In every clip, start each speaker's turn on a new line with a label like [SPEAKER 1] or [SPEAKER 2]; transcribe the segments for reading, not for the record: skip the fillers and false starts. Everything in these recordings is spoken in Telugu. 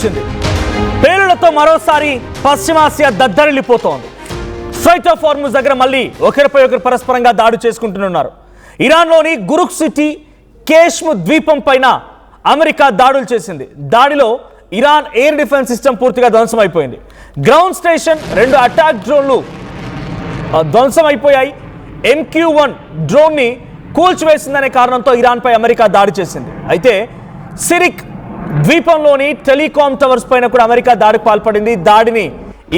[SPEAKER 1] వచ్చింది. పేలుళ్లతో మరోసారి పశ్చిమాసియా దద్దరిల్లిపోతోంది. స్ట్రైట్ ఆఫ్ హార్ముజ్ దగ్గర మళ్ళీ ఒకరిపై ఒకరు పరస్పరంగా దాడి చేసుకుంటున్నారు. ఇరాన్లోని గురుక్ సిటీ కేష్మ్ ద్వీపం పైన అమెరికా దాడులు చేసింది. దాడిలో ఇరాన్ ఎయిర్ డిఫెన్స్ సిస్టమ్ పూర్తిగా ధ్వంసమైపోయింది. గ్రౌండ్ స్టేషన్ 2 అటాక్ డ్రోన్లు ధ్వంసమైపోయాయి. MQ-1 డ్రోన్ని కూల్చివేసిందనే కారణంతో ఇరాన్పై అమెరికా దాడి చేసింది. అయితే సిరిక్ ద్వీపంలోని టెలికాం టవర్స్ పైన కూడా అమెరికా దాడికి పాల్పడింది. దాడిని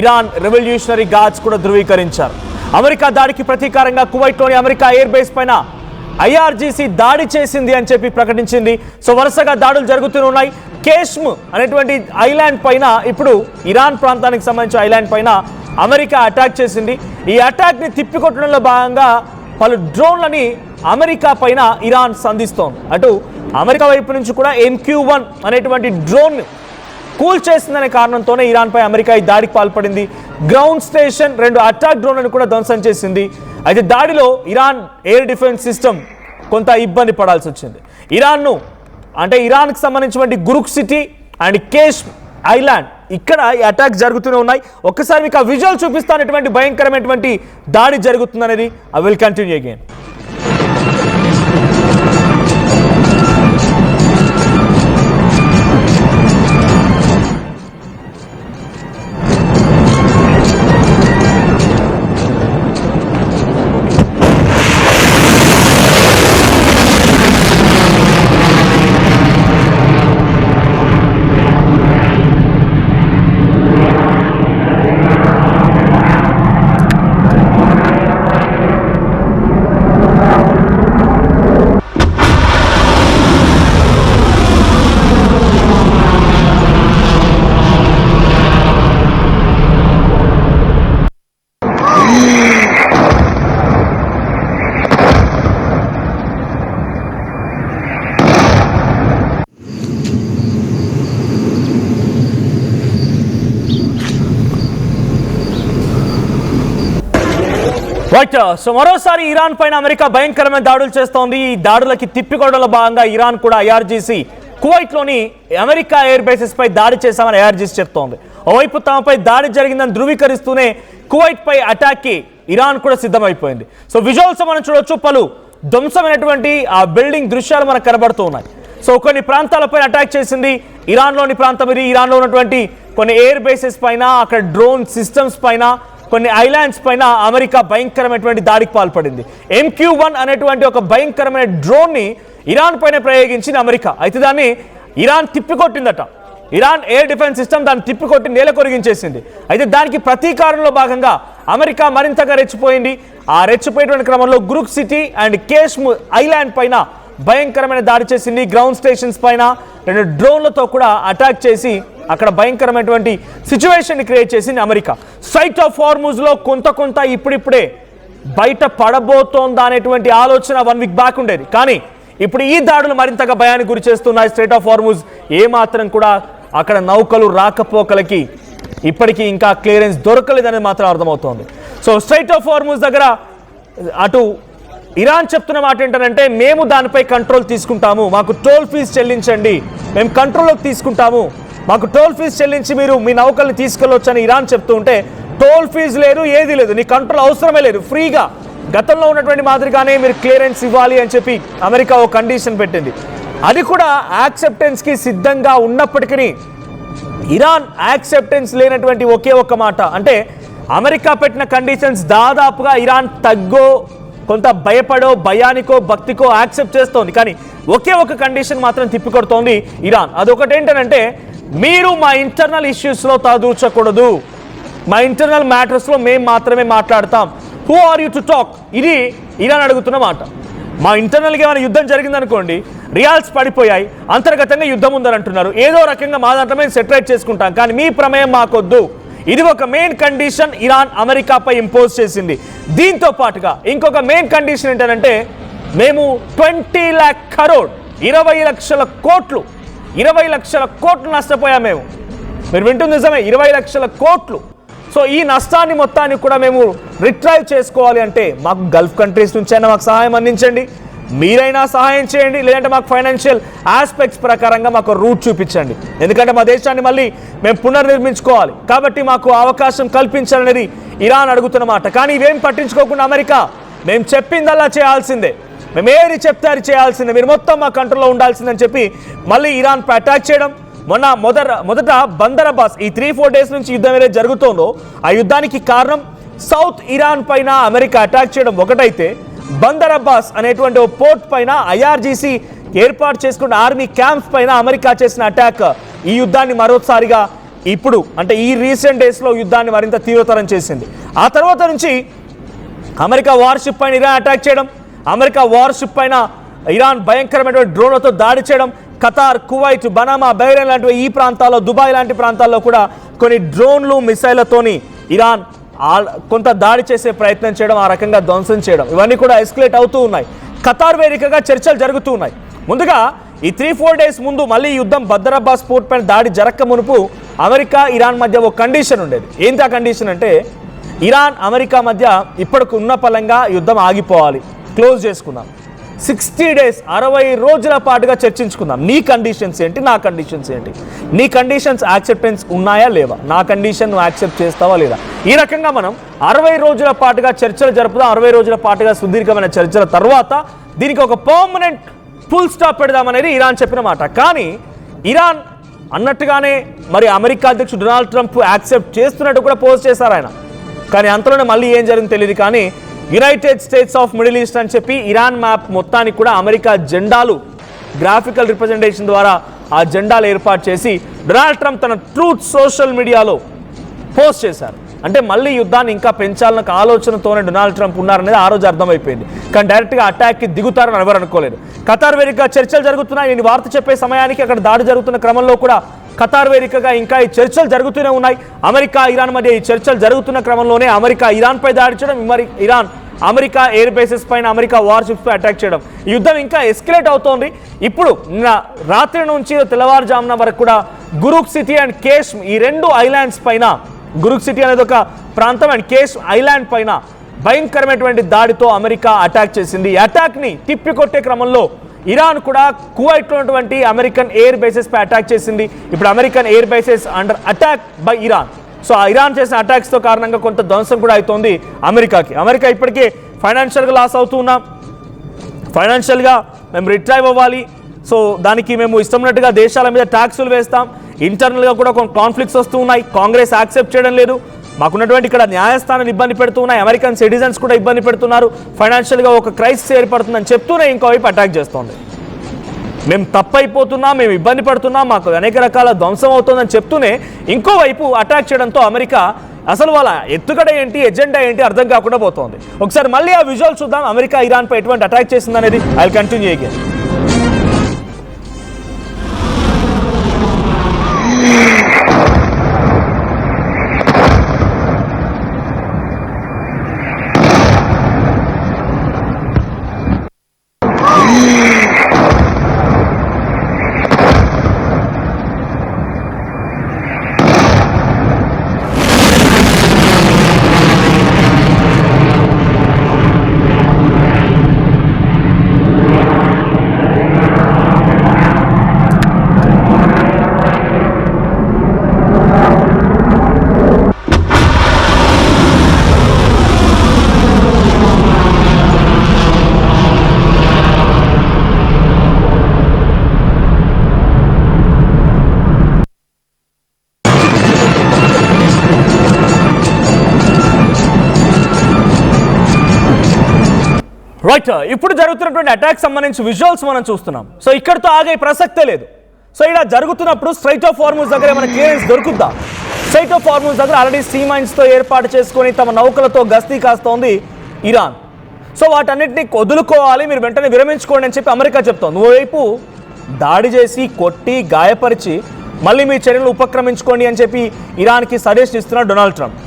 [SPEAKER 1] ఇరాన్ రెవల్యూషనరీ గార్డ్స్ కూడా ధృవీకరించారు. అమెరికా దాడికి ప్రతీకారంగా కువైట్లోని అమెరికా ఎయిర్ బేస్ పైన IRGC దాడి చేసింది అని చెప్పి ప్రకటించింది. సో వరుసగా దాడులు జరుగుతూనే ఉన్నాయి. కేష్మ్ అనేటువంటి ఐలాండ్ పైన ఇప్పుడు ఇరాన్ ప్రాంతానికి సంబంధించిన ఐలాండ్ పైన అమెరికా అటాక్ చేసింది. ఈ అటాక్ని తిప్పికొట్టడంలో భాగంగా పలు డ్రోన్లని అమెరికా పైన ఇరాన్ సంధిస్తోంది. అటు అమెరికా వైపు నుంచి కూడా MQ-1 అనేటువంటి డ్రోన్ కూల్ చేసిందనే కారణంతోనే ఇరాన్పై అమెరికా ఈ దాడికి పాల్పడింది. గ్రౌండ్ స్టేషన్ 2 అటాక్ డ్రోన్లను కూడా ధ్వంసం చేసింది. అయితే దాడిలో ఇరాన్ ఎయిర్ డిఫెన్స్ సిస్టమ్ కొంత ఇబ్బంది పడాల్సి వచ్చింది. ఇరాన్కి సంబంధించినటువంటి గురుక్ సిటీ అండ్ కేష్మ్ ఐలాండ్ ఇక్కడ ఈ అటాక్ జరుగుతూనే ఉన్నాయి. ఒక్కసారి మీకు ఆ విజువల్ చూపిస్తానటువంటి భయంకరమైనటువంటి దాడి జరుగుతుందనేది. I will continue again. Right. So మరోసారి ఇరాన్ పైన అమెరికా భయంకరమైన దాడులు చేస్తోంది. ఈ దాడులకి తిప్పికొట్టడంలో భాగంగా ఇరాన్ కూడా IRGC కువైట్లోని అమెరికా ఎయిర్ బేసెస్ పై దాడి చేశామని IRGC చెప్తోంది. ఓవైపు తమపై దాడి జరిగిందని ధృవీకరిస్తూనే కువైట్ పై అటాక్కి ఇరాన్ కూడా సిద్ధమైపోయింది. సో విజువల్స్ మనం చూడొచ్చు. పలు ధ్వంసమైనటువంటి ఆ బిల్డింగ్ దృశ్యాలు మనకు కనబడుతూ ఉన్నాయి. సో కొన్ని ప్రాంతాలపై అటాక్ చేసింది ఇరాన్లోని ప్రాంతం ఇది. ఇరాన్లో ఉన్నటువంటి కొన్ని ఎయిర్ బేసెస్ పైన, అక్కడ డ్రోన్ సిస్టమ్స్ పైన, కొన్ని ఐలాండ్స్ పైన అమెరికా భయంకరమైనటువంటి దాడికి పాల్పడింది. MQ-1 అనేటువంటి ఒక భయంకరమైన డ్రోన్ని ఇరాన్ పైన ప్రయోగించింది అమెరికా. అయితే దాన్ని ఇరాన్ తిప్పికొట్టిందట. ఇరాన్ ఎయిర్ డిఫెన్స్ సిస్టమ్ దాన్ని తిప్పికొట్టి నేల కొరిగించేసింది. అయితే దానికి ప్రతీకారంలో భాగంగా అమెరికా మరింతగా రెచ్చిపోయింది. ఆ రెచ్చిపోయేటువంటి క్రమంలో గురుక్ సిటీ అండ్ కేష్మ్ ఐలాండ్ పైన భయంకరమైన దాడి చేసింది. గ్రౌండ్ స్టేషన్స్ పైన 2 డ్రోన్లతో కూడా అటాక్ చేసి అక్కడ భయంకరమైనటువంటి సిచ్యువేషన్ క్రియేట్ చేసింది అమెరికా. స్ట్రైట్ ఆఫ్ హార్ముజ్లో కొంత ఇప్పుడిప్పుడే బయట పడబోతోందా అనేటువంటి ఆలోచన 1 వీక్ బ్యాక్ ఉండేది. కానీ ఇప్పుడు ఈ దాడులు మరింతగా భయానికి గురి చేస్తున్నాయి. స్ట్రైట్ ఆఫ్ హార్ముజ్ ఏమాత్రం కూడా అక్కడ నౌకలు రాకపోకలకి ఇప్పటికీ ఇంకా క్లియరెన్స్ దొరకలేదనేది మాత్రం అర్థమవుతోంది. సో స్ట్రైట్ ఆఫ్ హార్ముజ్ దగ్గర అటు ఇరాన్ చెప్తున్న మాట ఏంటంటే, మేము దానిపై కంట్రోల్ తీసుకుంటాము, మాకు టోల్ ఫీజు చెల్లించండి, మేము కంట్రోల్లోకి తీసుకుంటాము, మాకు టోల్ ఫీజు చెల్లించి మీరు మీ నౌకల్ని తీసుకెళ్ళొచ్చు అని ఇరాన్ చెప్తూ ఉంటే, టోల్ ఫీజు లేదు, ఏది లేదు, నీ కంట్రోల్ అవసరమే లేదు, ఫ్రీగా గతంలో ఉన్నటువంటి మాదిరిగానే మీరు క్లియరెన్స్ ఇవ్వాలి అని చెప్పి అమెరికా ఒక కండిషన్ పెట్టింది. అది కూడా యాక్సెప్టెన్స్కి సిద్ధంగా ఉన్నప్పటికీ ఇరాన్ యాక్సెప్టెన్స్ లేనటువంటి ఒకే ఒక్క మాట అంటే, అమెరికా పెట్టిన కండిషన్స్ దాదాపుగా ఇరాన్ తగ్గో కొంత భయపడో భయానికో భక్తికో యాక్సెప్ట్ చేస్తోంది. కానీ ఒకే ఒక కండిషన్ మాత్రం తిప్పికొడుతోంది ఇరాన్. అదొకటి ఏంటంటే, మీరు మా ఇంటర్నల్ ఇష్యూస్లో తలదూర్చకూడదు, మా ఇంటర్నల్ మ్యాటర్స్లో మేము మాత్రమే మాట్లాడతాం, who are you to talk, ఇది ఇరాన్ అడుగుతున్న మాట. మా ఇంటర్నల్గా ఏమైనా యుద్ధం జరిగిందనుకోండి, రియాల్స్ పడిపోయాయి, అంతర్గతంగా యుద్ధం ఉందని అంటున్నారు, ఏదో రకంగా మా దాంట్లో మేము సెటరేట్ చేసుకుంటాం, కానీ మీ ప్రమేయం మాకొద్దు. ఇది ఒక మెయిన్ కండిషన్ ఇరాన్ అమెరికాపై ఇంపోజ్ చేసింది. దీంతో పాటుగా ఇంకొక మెయిన్ కండిషన్ ఏంటంటే, మేము 20 lakh crore 20 లక్షల కోట్లు నష్టపోయాం మేము. మీరు వింటుంది నిజమే, 20 లక్షల కోట్లు. సో ఈ నష్టాన్ని మొత్తాన్ని కూడా మేము రిట్రైవ్ చేసుకోవాలి అంటే మాకు గల్ఫ్ కంట్రీస్ నుంచి అయినా మాకు సహాయం అందించండి, మీరైనా సహాయం చేయండి, లేదంటే మాకు ఫైనాన్షియల్ ఆస్పెక్ట్స్ ప్రకారంగా మాకు రూట్ చూపించండి. ఎందుకంటే మా దేశాన్ని మళ్ళీ మేము పునర్నిర్మించుకోవాలి, కాబట్టి మాకు అవకాశం కల్పించాలనేది ఇరాన్ అడుగుతున్నమాట. కానీ ఇవేం పట్టించుకోకుండా అమెరికా మేము చెప్పిందల్లా చేయాల్సిందే, మేము ఏది చెప్తే అది చేయాల్సిందే, మీరు మొత్తం మా కంట్రోల్లో ఉండాల్సిందని చెప్పి మళ్ళీ ఇరాన్పై అటాక్ చేయడం. మొదట బందర్ అబ్బాస్, ఈ 3-4 డేస్ నుంచి యుద్ధం ఏదైతే జరుగుతోందో ఆ యుద్ధానికి కారణం సౌత్ ఇరాన్ పైన అమెరికా అటాక్ చేయడం ఒకటైతే, బందర్ అబ్బాస్ అనేటువంటి ఓ పోర్ట్ పైన IRGC ఏర్పాటు చేసుకున్న ఆర్మీ క్యాంప్స్ పైన అమెరికా చేసిన అటాక్ ఈ యుద్ధాన్ని మరోసారిగా ఇప్పుడు అంటే ఈ రీసెంట్ డేస్లో యుద్ధాన్ని మరింత తీవ్రతరం చేసింది. ఆ తర్వాత నుంచి అమెరికా వార్షిప్ పైన ఇరాన్ అటాక్ చేయడం, అమెరికా వార్షిప్ పైన ఇరాన్ భయంకరమైనటువంటి డ్రోన్లతో దాడి చేయడం, ఖతార్, కువైట్, బనామా, బహ్రెయిన్ లాంటి ఈ ప్రాంతాల్లో, దుబాయ్ లాంటి ప్రాంతాల్లో కూడా కొన్ని డ్రోన్లు, మిసైళ్లతోని ఇరాన్ కొంత దాడి చేసే ప్రయత్నం చేయడం, ఆ రకంగా ధ్వంసం చేయడం, ఇవన్నీ కూడా ఎస్కలేట్ అవుతూ ఉన్నాయి. ఖతార్ వేదికగా చర్చలు జరుగుతూ ఉన్నాయి. ముందుగా ఈ 3-4 డేస్ ముందు మళ్ళీ యుద్ధం బందర్ అబ్బాస్ పోర్ట్ పైన దాడి జరక్క మునుపు అమెరికా ఇరాన్ మధ్య ఒక కండిషన్ ఉండేది. ఏంటి ఆ కండిషన్ అంటే, ఇరాన్ అమెరికా మధ్య ఇప్పటికి ఉన్న పలంగా యుద్ధం ఆగిపోవాలి, క్లోజ్ చేసుకుందాం, 60 డేస్ 60 రోజుల పాటుగా చర్చించుకుందాం. నీ కండిషన్స్ ఏంటి, నా కండిషన్స్ ఏంటి, నీ కండిషన్స్ యాక్సెప్టెన్స్ ఉన్నాయా లేవా, నా కండిషన్ నువ్వు యాక్సెప్ట్ చేస్తావా లేదా, ఈ రకంగా మనం 60 రోజుల పాటుగా చర్చలు జరుపుదాం. 60 రోజుల పాటుగా సుదీర్ఘమైన చర్చల తర్వాత దీనికి ఒక పర్మనెంట్ ఫుల్ స్టాప్ పెడదామనేది ఇరాన్ చెప్పిన మాట. కానీ ఇరాన్ అన్నట్టుగానే మరి అమెరికా అధ్యక్షుడు డొనాల్డ్ ట్రంప్ యాక్సెప్ట్ చేస్తున్నట్టు కూడా పోస్ట్ చేశారు ఆయన. కానీ అంతలోనే మళ్ళీ ఏం జరిగిందో తెలియదు. కానీ United states of middle east అని చెప్పి ఇరాన్ మ్యాప్ మొత్తానికి కూడా అమెరికా జెండాలు గ్రాఫికల్ రిప్రజెంటేషన్ ద్వారా ఆ జెండాలు ఏర్పాటు చేసి డొనాల్డ్ ట్రంప్ తన ట్రూత్ సోషల్ మీడియాలో పోస్ట్ చేశారు. అంటే మళ్ళీ యుద్ధాన్ని ఇంకా పెంచాలన్న ఆలోచనతోనే డొనాల్డ్ ట్రంప్ ఉన్నారనేది ఆ రోజు అర్థమైపోయింది. కానీ డైరెక్ట్గా అటాక్కి దిగుతారని ఎవరు అనుకోలేదు. ఖతార్ వేదికగా చర్చలు జరుగుతున్నాయి. నేను వార్త చెప్పే సమయానికి అక్కడ దాడి జరుగుతున్న క్రమంలో కూడా ఖతార్ వేదికగా ఇంకా ఈ చర్చలు జరుగుతూనే ఉన్నాయి. అమెరికా ఇరాన్ మధ్య ఈ చర్చలు జరుగుతున్న క్రమంలోనే అమెరికా ఇరాన్పై దాడి చేయడం, మరి ఇరాన్ అమెరికా ఎయిర్ బేసెస్ పైన, అమెరికా వార్షిప్స్ పై అటాక్ చేయడం, ఈ యుద్ధం ఇంకా ఎస్కలేట్ అవుతోంది. ఇప్పుడు నిన్న రాత్రి నుంచి తెల్లవారుజామున వరకు కూడా గురుక్ సిటీ అండ్ కేష్, ఈ 2 ఐలాండ్స్ పైన, గురుక్ సిటీ అనేది ఒక ప్రాంతం అండ్ కేష్ ఐలాండ్ పైన భయంకరమైనటువంటి దాడితో అమెరికా అటాక్ చేసింది. ఈ అటాక్ని తిప్పికొట్టే క్రమంలో ఇరాన్ కూడా కువైట్లో ఉన్నటువంటి అమెరికన్ ఎయిర్ బేసెస్ పై అటాక్ చేసింది. ఇప్పుడు American air bases under attack by Iran. So ఆ ఇరాన్ చేసిన అటాక్స్తో కారణంగా కొంత ధ్వంసం కూడా అవుతోంది అమెరికాకి. అమెరికా ఇప్పటికే ఫైనాన్షియల్గా లాస్ అవుతూ ఉన్నాం, ఫైనాన్షియల్గా మేము రిట్రైవ్ అవ్వాలి, సో దానికి మేము ఇష్టమైనట్టుగా దేశాల మీద ట్యాక్సులు వేస్తాం, ఇంటర్నల్గా కూడా కొన్ని కాన్ఫ్లిక్ట్స్ వస్తూ ఉన్నాయి, కాంగ్రెస్ యాక్సెప్ట్ చేయడం లేదు, మాకున్నటువంటి ఇక్కడ న్యాయస్థానాలు ఇబ్బంది పెడుతూ ఉన్నాయి, అమెరికన్ సిటిజన్స్ కూడా ఇబ్బంది పెడుతున్నారు, ఫైనాన్షియల్గా ఒక క్రైసిస్ ఏర్పడుతుందని చెప్తూనే ఇంకోవైపు అటాక్ చేస్తోంది. మేము తప్పైపోతున్నాం, మేము ఇబ్బంది పడుతున్నాం, మాకు అనేక రకాల ధ్వంసం అవుతుందని చెప్తూనే ఇంకోవైపు అటాక్ చేయడంతో అమెరికా అసలు వాళ్ళ ఎత్తుగడ ఏంటి, ఎజెండా ఏంటి అర్థం కాకుండా పోతోంది. ఒకసారి మళ్ళీ ఆ విజువల్ చూద్దాం, అమెరికా ఇరాన్పై ఎటువంటి అటాక్ చేసిందనేది. I will continue again. Right, ఇప్పుడు జరుగుతున్నటువంటి అటాక్ సంబంధించి విజువల్స్ మనం చూస్తున్నాం. సో ఇక్కడతో ఆగే ప్రసక్తే లేదు. సో ఇలా జరుగుతున్నప్పుడు స్ట్రైట్ ఆఫ్ హార్మూజ్ దగ్గర మన క్లియరెన్స్ దొరుకుద్దా? స్ట్రైట్ ఆఫ్ హార్మూజ్ దగ్గర ఆల్రెడీ సీ మైన్స్తో ఏర్పాటు చేసుకొని తమ నౌకలతో గస్తీ కాస్తోంది ఇరాన్. సో వాటన్నిటిని వదులుకోవాలి, మీరు వెంటనే విరమించుకోండి అని చెప్పి అమెరికా చెప్తోంది. ఓవైపు దాడి చేసి కొట్టి గాయపరిచి మళ్ళీ మీ చర్యలు ఉపక్రమించుకోండి అని చెప్పి ఇరాన్కి సజెస్ట్ ఇస్తున్నాడు డొనాల్డ్ ట్రంప్.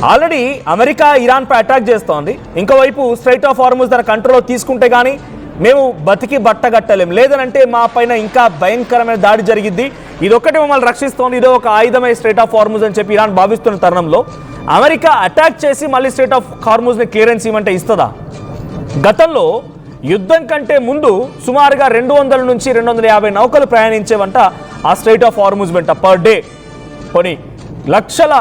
[SPEAKER 1] ఆల్రెడీ అమెరికా ఇరాన్పై అటాక్ చేస్తోంది, ఇంకోవైపు స్ట్రైట్ ఆఫ్ హార్మూజ్ తన కంట్రోల్లో తీసుకుంటే కానీ మేము బతికి బట్టగట్టలేం, లేదనంటే మా పైన ఇంకా భయంకరమైన దాడి జరిగిద్ది, ఇదొక్కటి మమ్మల్ని రక్షిస్తోంది, ఇదో ఒక ఆయుధమే స్ట్రైట్ ఆఫ్ హార్మూజ్ అని చెప్పి ఇరాన్ భావిస్తున్న తరుణంలో అమెరికా అటాక్ చేసి మళ్ళీ స్ట్రైట్ ఆఫ్ హార్మూజ్ని క్లియరెన్స్ ఇవ్వమంటే ఇస్తుందా? గతంలో యుద్ధం కంటే ముందు సుమారుగా 200 నుంచి 250 నౌకలు ప్రయాణించేవంట ఆ స్ట్రైట్ ఆఫ్ హార్ముజ్ వెంట పర్ డే. కొన్ని లక్షల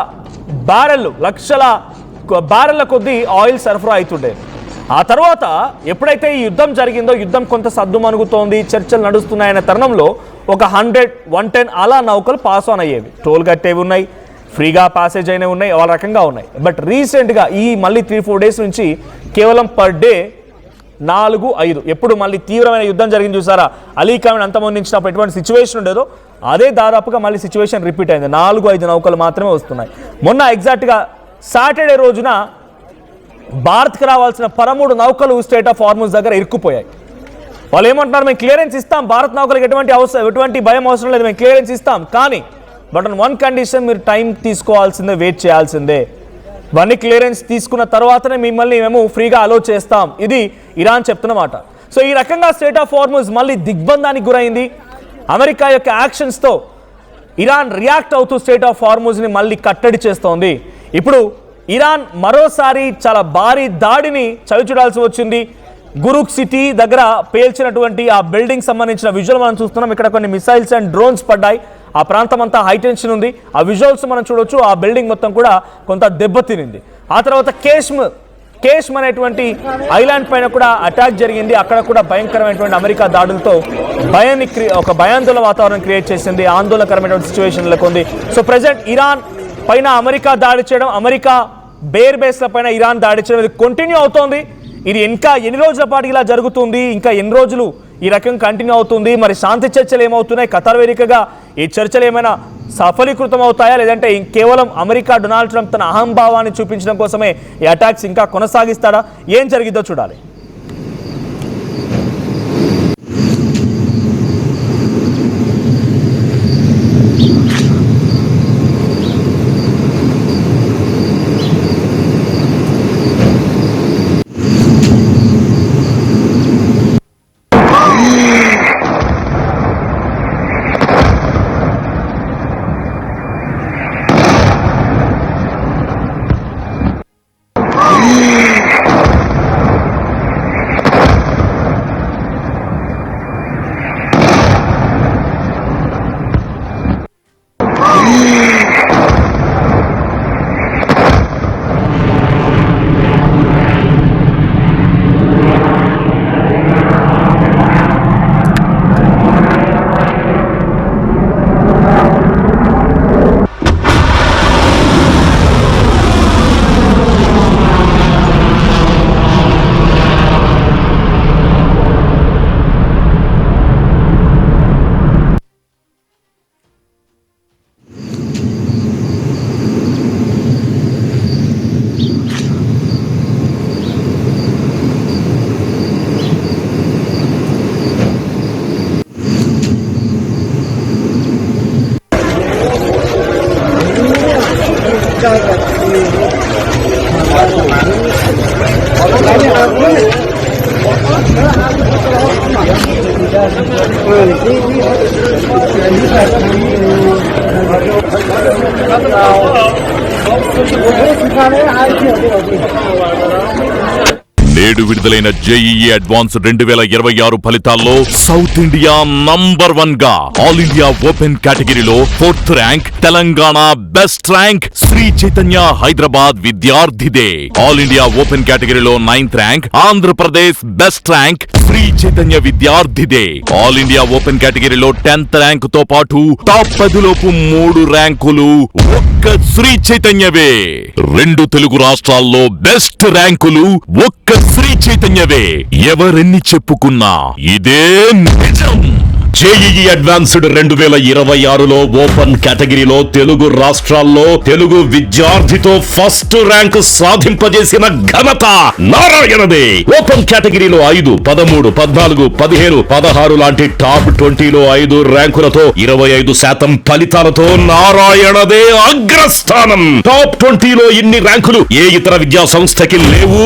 [SPEAKER 1] బ్యారెళ్ల కొద్దీ ఆయిల్ సరఫరా అవుతుండేది. ఆ తర్వాత ఎప్పుడైతే ఈ యుద్ధం జరిగిందో, యుద్ధం కొంత సద్దుమణుగుతోంది, చర్చలు నడుస్తున్నాయన్న తరుణంలో ఒక 100, 110 అలా నౌకలు పాస్ ఆన్ అయ్యేవి. టోల్ కట్టేవి ఉన్నాయి, ఫ్రీగా ప్యాసేజ్ అయినవి ఉన్నాయి, వాళ్ళ రకంగా ఉన్నాయి. బట్ రీసెంట్గా ఈ మళ్ళీ 3-4 డేస్ నుంచి కేవలం పర్ డే 4-5, ఎప్పుడు మళ్ళీ తీవ్రమైన యుద్ధం జరిగింది చూసారా, అలీ ఖామెనీ అంతమొందించినప్పుడు ఎటువంటి సిచ్యువేషన్ ఉండేదో అదే దాదాపుగా మళ్ళీ సిచ్యువేషన్ రిపీట్ అయింది. 4-5 నౌకలు మాత్రమే వస్తున్నాయి. మొన్న ఎగ్జాక్ట్గా సాటర్డే రోజున భారత్కి రావాల్సిన 13 నౌకలు స్ట్రైట్ ఆఫ్ హార్ముజ్ దగ్గర ఇరుక్కుపోయాయి. వాళ్ళు ఏమంటున్నారు, మేము క్లియరెన్స్ ఇస్తాం, భారత్ నౌకలకు ఎటువంటి భయం అవసరం లేదు, మేము క్లియరెన్స్ ఇస్తాం, కానీ బట్ ఆన్ వన్ కండిషన్, మీరు టైం తీసుకోవాల్సిందే, వెయిట్ చేయాల్సిందే. ఇవన్నీ క్లియరెన్స్ తీసుకున్న తర్వాతనే మిమ్మల్ని మేము ఫ్రీగా అలో చేస్తాం, ఇది ఇరాన్ చెప్తున్నమాట. సో ఈ రకంగా స్ట్రైట్ ఆఫ్ హార్ముజ్ మళ్ళీ దిగ్బంధానికి గురైంది. అమెరికా యొక్క యాక్షన్స్తో ఇరాన్ రియాక్ట్ అవుతూ స్ట్రైట్ ఆఫ్ హార్ముజ్ని మళ్ళీ కట్టడి చేస్తోంది. ఇప్పుడు ఇరాన్ మరోసారి చాలా భారీ దాడిని చవిచూడాల్సి వచ్చింది. గురుక్ సిటీ దగ్గర పేల్చినటువంటి ఆ బిల్డింగ్ సంబంధించిన విజువల్ మనం చూస్తున్నాం. ఇక్కడ కొన్ని మిసైల్స్ అండ్ డ్రోన్స్ పడ్డాయి. ఆ ప్రాంతం అంతా హైటెన్షన్ ఉంది. ఆ విజువల్స్ మనం చూడొచ్చు. ఆ బిల్డింగ్ మొత్తం కూడా కొంత దెబ్బతినింది. ఆ తర్వాత కేష్మ్ అనేటువంటి ఐలాండ్ పైన కూడా అటాక్ జరిగింది. అక్కడ కూడా భయంకరమైనటువంటి అమెరికా దాడులతో ఒక భయాందోళన వాతావరణం క్రియేట్ చేసింది. ఆందోళనకరమైనటువంటి సిచ్యువేషన్ నెలకొంది. సో ప్రెసెంట్ ఇరాన్ పైన అమెరికా దాడి చేయడం, అమెరికా బేర్ బేస్ల పైన ఇరాన్ దాడి చేయడం ఇది కంటిన్యూ అవుతోంది. ఇది ఇంకా ఎన్ని రోజుల పాటు ఇలా జరుగుతుంది, ఇంకా ఎన్ని రోజులు ఈ రకం కంటిన్యూ అవుతుంది, మరి శాంతి చర్చలు ఏమవుతున్నాయి, ఖతార్ వేదికగా ఈ చర్చలు ఏమైనా సఫలీకృతం అవుతాయా, లేదంటే కేవలం అమెరికా డొనాల్డ్ ట్రంప్ తన అహంభావాన్ని చూపించడం కోసమే ఈ అటాక్స్ ఇంకా కొనసాగిస్తాడా, ఏం జరిగిద్దో చూడాలి.
[SPEAKER 2] నేడు విడుదలైన జేఈఈ అడ్వాన్స్ 2026 ఫలితాల్లో సౌత్ ఇండియా నంబర్ 1 గా ఆల్ ఇండియా ఓపెన్ కేటగిరీలో 4th rank Telangana, best rank Shri Chaitanya Hyderabad విద్యార్థిదే. ఆల్ ఇండియా ఓపెన్ కేటగిరీలో 9th rank Andhra Pradesh, best rank Shri Chaitanya విద్యార్థిదే. ఆల్ ఇండియా ఓపెన్ కేటగిరీలో 10th ర్యాంక్ తో పాటు టాప్ 10 లోపు 3 ర్యాంకులు ఒక్క శ్రీ చైతన్యవే. 2 తెలుగు రాష్ట్రాల్లో బెస్ట్ ర్యాంకులు ఒక్క శ్రీ చైతన్యవే. ఎవరెన్ని చెప్పుకున్నా ఇదే నిజం. జేఈఈ అడ్వాన్స్డ్ 2026లో ఓపెన్ కేటగిరీలో తెలుగు రాష్ట్రాల్లో తెలుగు విద్యార్థితో ఫస్ట్ ర్యాంక్ సాధింపజేసిన ఘనత నారాయణదే. ఓపెన్ కేటగిరీలో 5, 13, 14, 15, 16 లాంటి టాప్ 20లో 5 ర్యాంకులతో 25% ఫలితాలతో నారాయణదే అగ్రస్థానం. టాప్ 20లో ఇన్ని ర్యాంకులు ఏ ఇతర విద్యా సంస్థకి లేవు.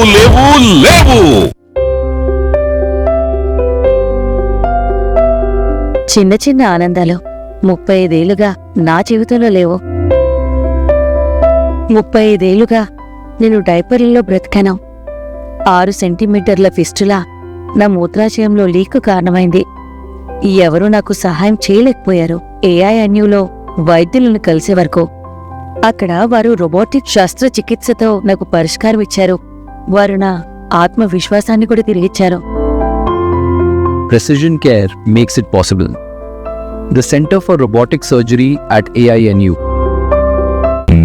[SPEAKER 3] చిన్న చిన్న ఆనందాలు 35 ఏళ్లుగా నా జీవితంలో లేవు. 35 ఏళ్లుగా నేను డైపర్లలో బ్రతికాను. 6 సెంటీమీటర్ల ఫిస్టులా నా మూత్రాశయంలో లీక్ కారణమైంది. ఎవరూ నాకు సహాయం చేయలేకపోయారు. ఏఐఎన్యూలో వైద్యులను కలిసే వరకు అక్కడ వారు రోబోటిక్ శస్త్రచికిత్సతో నాకు పరిష్కారం ఇచ్చారు. వారు నా ఆత్మవిశ్వాసాన్ని కూడా తిరిగిచ్చారు.
[SPEAKER 4] Precision Care makes it possible. The Center for Robotic Surgery at AINU.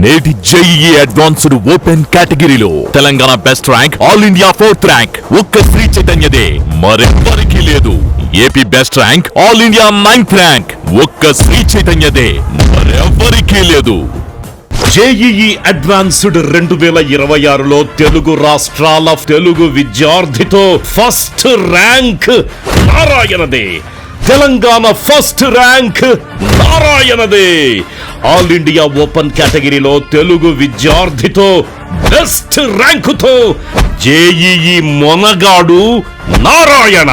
[SPEAKER 2] నేటి జేఈఈ అడ్వాన్స్డ్ ఓపెన్ కేటగిరీలో Telangana best rank, all India 4th rank ఒక్క శ్రీ చైతన్యదే, మరెవ్వరికీ లేదు. AP best rank, all India 9th rank ఒక్క శ్రీ చైతన్యదే, మరెవ్వరికీ లేదు. జేఈఈ అడ్వాన్స్డ్ 2026లో తెలుగు రాష్ట్రాల తెలుగు విద్యార్థితో ఫస్ట్ ర్యాంక్ నారాయణదే. తెలంగాణ ఫస్ట్ ర్యాంక్ నారాయణదే. ఆల్ ఇండియా ఓపెన్ కేటగిరీలో తెలుగు విద్యార్థితో బెస్ట్ ర్యాంకుతో జేఈఈ మొనగాడు నారాయణ.